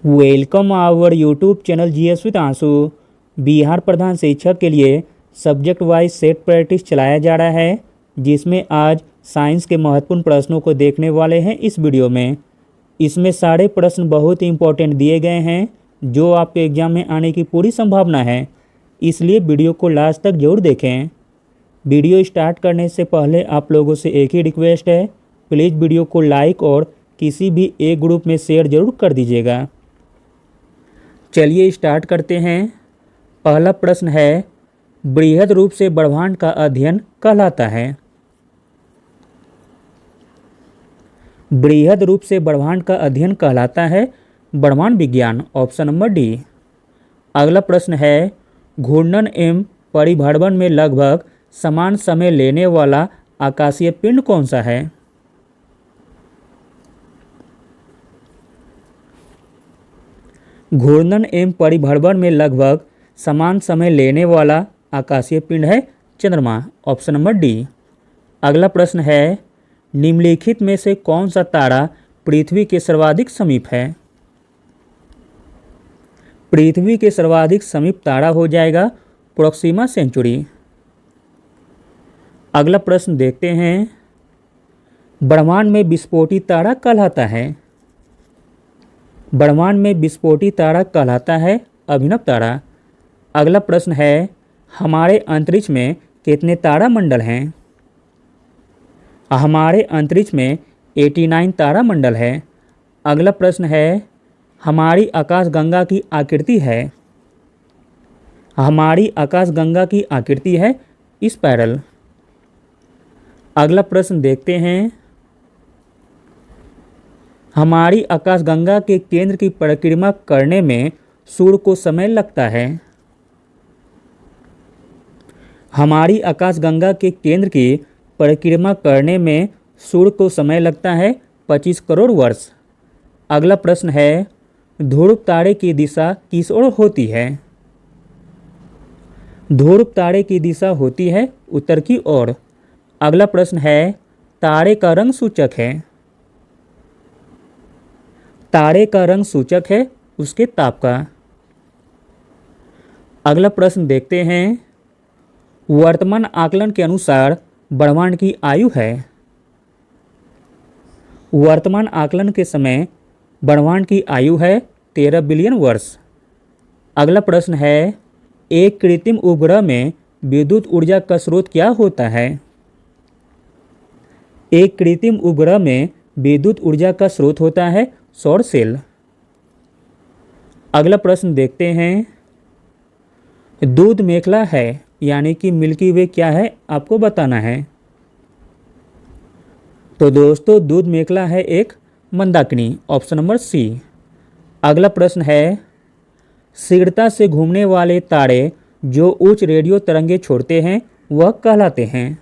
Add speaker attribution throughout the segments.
Speaker 1: Welcome our YouTube channel GS with Ansu. Bihar प्रधान शिक्षक के लिए सब्जेक्ट वाइज सेट प्रैक्टिस चलाया जा रहा है, जिसमें आज साइंस के महत्वपूर्ण प्रश्नों को देखने वाले हैं इस वीडियो में। इसमें सारे प्रश्न बहुत ही इंपॉर्टेंट दिए गए हैं, जो आपके एग्जाम में आने की पूरी संभावना है, इसलिए वीडियो को लास्ट तक जरूर देखें। वीडियो स्टार्ट करने से पहले आप लोगों से एक ही रिक्वेस्ट है, प्लीज़ वीडियो को लाइक और किसी भी एक ग्रुप में शेयर जरूर कर दीजिएगा। चलिए स्टार्ट करते हैं। पहला प्रश्न है, बृहद रूप से ब्रह्मांड का अध्ययन कहलाता है। बृहद रूप से ब्रह्मांड का अध्ययन कहलाता है ब्रह्मांड विज्ञान, ऑप्शन नंबर डी। अगला प्रश्न है, घूर्णन एवं परिभ्रमण में लगभग समान समय लेने वाला आकाशीय पिंड कौन सा है? घूर्णन एवं परिभ्रमण में लगभग समान समय लेने वाला आकाशीय पिंड है चंद्रमा, ऑप्शन नंबर डी। अगला प्रश्न है, निम्नलिखित में से कौन सा तारा पृथ्वी के सर्वाधिक समीप है? पृथ्वी के सर्वाधिक समीप तारा हो जाएगा प्रोक्सिमा सेंचुरी। अगला प्रश्न देखते हैं, ब्रह्मांड में विस्फोटित तारा कहलाता है। ब्रह्मांड में विस्फोटित तारा कहलाता है अभिनव तारा। अगला प्रश्न है, हमारे अंतरिक्ष में कितने तारामंडल हैं? हमारे अंतरिक्ष में 89 तारामंडल है। अगला प्रश्न है, हमारी आकाशगंगा की आकृति है? हमारी आकाशगंगा की आकृति है स्पाइरल। अगला प्रश्न देखते हैं, हमारी आकाशगंगा के केंद्र की परिक्रमा करने में सूर्य को समय लगता है। हमारी आकाशगंगा के केंद्र की परिक्रमा करने में सूर्य को समय लगता है 25 करोड़ वर्ष। अगला प्रश्न है, ध्रुव तारे की दिशा किस ओर होती है? ध्रुव तारे की दिशा होती है उत्तर की ओर। अगला प्रश्न है, तारे का रंग सूचक है? तारे का रंग सूचक है उसके ताप का। अगला प्रश्न देखते हैं, वर्तमान आकलन के अनुसार ब्रह्मांड की आयु है? वर्तमान आकलन के समय ब्रह्मांड की आयु है 13 बिलियन वर्ष। अगला प्रश्न है, एक कृत्रिम उपग्रह में विद्युत ऊर्जा का स्रोत क्या होता है? एक कृत्रिम उपग्रह में विद्युत ऊर्जा का स्रोत होता है सौर सेल। अगला प्रश्न देखते हैं, दूध मेखला है यानी कि मिल्की वे क्या है आपको बताना है। तो दोस्तों, दूध मेखला है एक मंदाकिनी, ऑप्शन नंबर सी। अगला प्रश्न है, शीघ्रता से घूमने वाले तारे जो उच्च रेडियो तरंगे छोड़ते हैं वह कहलाते हैं?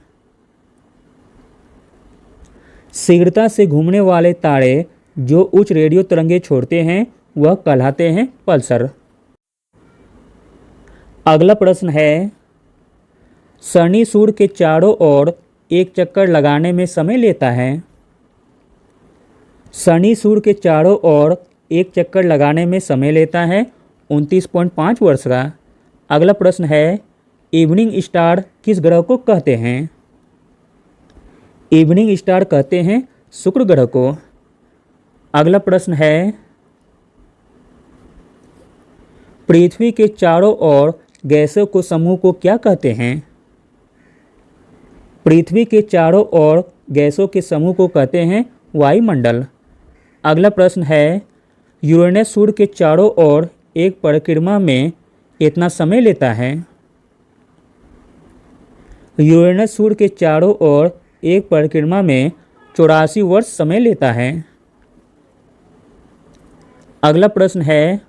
Speaker 1: शीघ्रता से घूमने वाले तारे जो उच्च रेडियो तरंगे छोड़ते हैं वह कहलाते हैं पल्सर। अगला प्रश्न है, शनि सूर्य के चारों ओर एक चक्कर लगाने में समय लेता है? शनि सूर्य के चारों ओर एक चक्कर लगाने में समय लेता है 29.5 वर्ष का। अगला प्रश्न है, इवनिंग स्टार किस ग्रह को कहते हैं? इवनिंग स्टार कहते हैं शुक्र ग्रह को। अगला प्रश्न है, पृथ्वी के चारों ओर गैसों को समूह को क्या कहते हैं? पृथ्वी के चारों ओर गैसों के समूह को कहते हैं वायुमंडल। अगला प्रश्न है, यूरेनस सूर्य के चारों ओर एक परिक्रमा में कितना समय लेता है? यूरेनस सूर्य के चारों ओर एक परिक्रमा में 84 वर्ष समय लेता है। अगला प्रश्न है,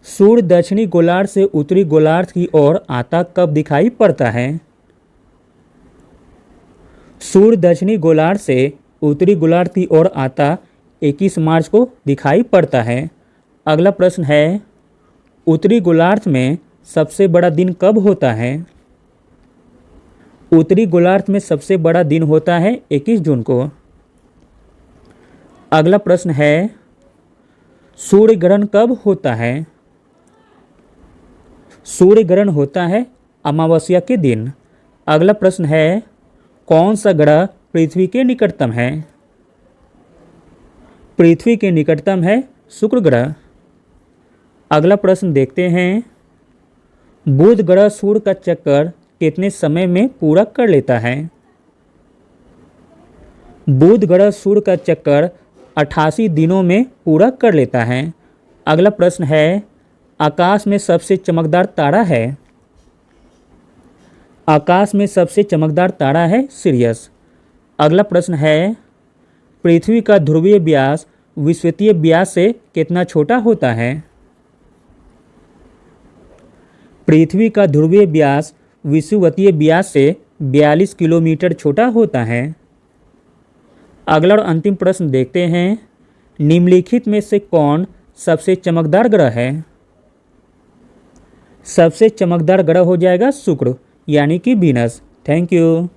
Speaker 1: सूर्य दक्षिणी गोलार्ध से उत्तरी गोलार्ध की ओर आता कब दिखाई पड़ता है? सूर्य दक्षिणी गोलार्ध से उत्तरी गोलार्ध की ओर आता 21 मार्च को दिखाई पड़ता है। अगला प्रश्न है, उत्तरी गोलार्ध में सबसे बड़ा दिन कब होता है? उत्तरी गोलार्ध में सबसे बड़ा दिन होता है 21 जून को। अगला प्रश्न है, सूर्य ग्रहण कब होता है? सूर्य ग्रहण होता है अमावस्या के दिन। अगला प्रश्न है, कौन सा ग्रह पृथ्वी के निकटतम है? पृथ्वी के निकटतम है शुक्र ग्रह। अगला प्रश्न देखते हैं, बुध ग्रह सूर्य का चक्कर कितने समय में पूरा कर लेता है? बुध ग्रह सूर्य का चक्कर 88 दिनों में पूरा कर लेता है। अगला प्रश्न है, आकाश में सबसे चमकदार तारा है? आकाश में सबसे चमकदार तारा है सिरियस। अगला प्रश्न है, पृथ्वी का ध्रुवीय व्यास विषुवतीय व्यास से कितना छोटा होता है? पृथ्वी का ध्रुवीय व्यास विषुवतीय व्यास से 42 किलोमीटर छोटा होता है। अगला और अंतिम प्रश्न देखते हैं, निम्नलिखित में से कौन सबसे चमकदार ग्रह है? सबसे चमकदार ग्रह हो जाएगा शुक्र यानी कि वीनस। Thank you.